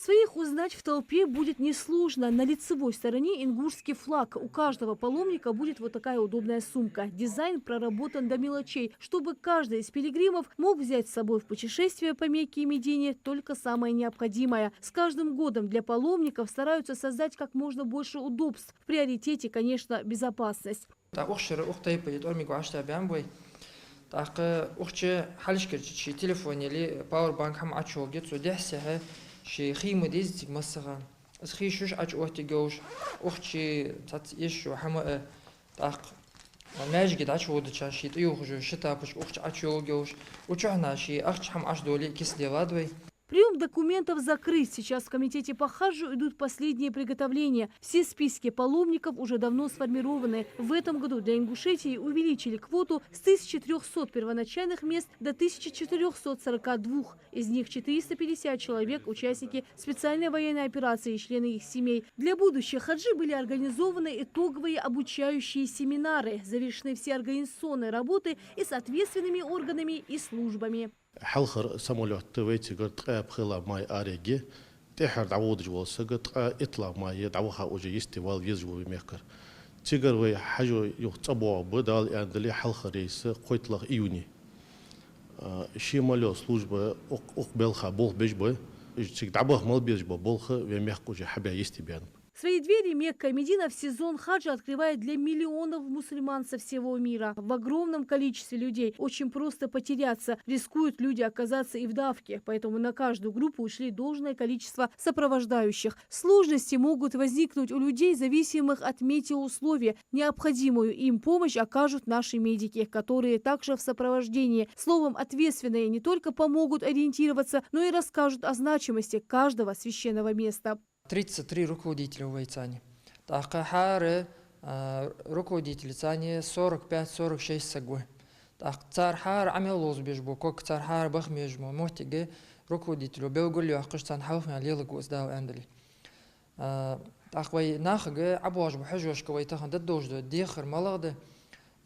Своих узнать в толпе будет несложно. На лицевой стороне ингушский флаг. У каждого паломника будет вот такая удобная сумка. Дизайн проработан до мелочей, чтобы каждый из пилигримов мог взять с собой в путешествие по Мекке и Медине только самое необходимое. С каждым годом для паломников стараются создать как можно больше удобств. В приоритете, конечно, безопасность. شي خيمة ديزتك مسخة خي شوش عج وقت جوش أختي تات يشوا حما تاق ناجي عج ود شي تيوخ شتا بش أخت عج جوش وشحنا شي أخت حم عج دولي كيس ليفادوي. Прием документов закрыт. Сейчас в комитете по хаджу идут последние приготовления. Все списки паломников уже давно сформированы. В этом году для Ингушетии увеличили квоту с 1300 первоначальных мест до 1442. Из них 450 человек – участники специальной военной операции и члены их семей. Для будущих хаджи были организованы итоговые обучающие семинары. Завершены все организационные работы и с ответственными органами и службами. حلخر سمولو تويتي قرت بخلا ماي اريجي تحر دعود جوال سقط اطلع ماي دعوها اوجي يستوال يزجو بميكر تيجر وي حاجو يخطبوا بدال اندلي حلخر ريس قويتلغ ايوني شي مالو служба اقبلخا بول بيجبو تيك دعبه مال بيجبو بولخ وميخ اوجي حبا يستبيان. Свои двери Мекка и Медина в сезон хаджа открывает для миллионов мусульман со всего мира. В огромном количестве людей очень просто потеряться. Рискуют люди оказаться и в давке. Поэтому на каждую группу ушли должное количество сопровождающих. Сложности могут возникнуть у людей, зависимых от метеоусловий. Необходимую им помощь окажут наши медики, которые также в сопровождении. Словом, ответственные не только помогут ориентироваться, но и расскажут о значимости каждого священного места. 33 руководителя в Вайцане. Так, хары руководители цани 45-46 сагвы. Так, цар хар амелоз бежбу, как цар хар бах межбу, мотиге руководителю белгулю ахкштан хауфна лилгу сдал эндли. Так, вай нахге абуажбу хажушка вайтахан дадожду дихар малагде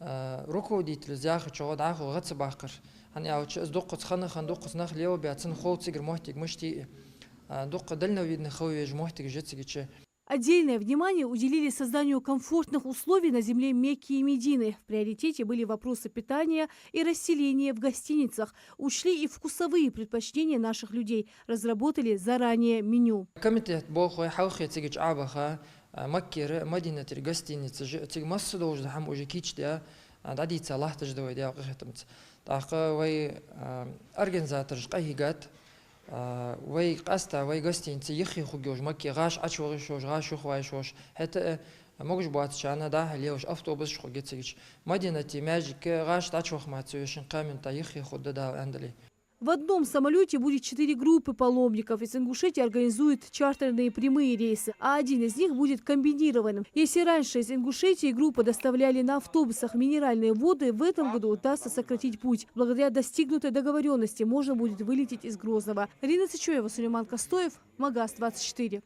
руководитель зяхи чого даху гацбахкар. Ани ауч сдокц ханахан докц нах лео бяцн хоуцигр мотиг мышти. Отдельное внимание уделили созданию комфортных условий на земле Мекки и Медины. В приоритете были вопросы питания и расселения в гостиницах. Учли и вкусовые предпочтения наших людей. Разработали заранее меню. Комитет бохой хаухи цигич абаха маккер мадина тир гостиница циг массу должен хам уже кичдя дадица лахтаж давай дя гахтамц. Так вай организатор жкахигат وي قاستا وي гостиница يخي خوجوج مكي غاش اشوغشوش غاش خوایشوش حتى موجش بوات شانا ده ليوش автобус خوجيتسيج مدينه ماجيك غاش تاچوخ мацуешин камен та يخي خود да اندلي. В одном самолете будет 4 группы паломников. Из Ингушетии организуют чартерные прямые рейсы, а один из них будет комбинированным. Если раньше из Ингушетии группы доставляли на автобусах минеральные воды, в этом году удастся сократить путь. Благодаря достигнутой договоренности можно будет вылететь из Грозного. Рина Сычуева, Сулейман Костоев, Магаз 24.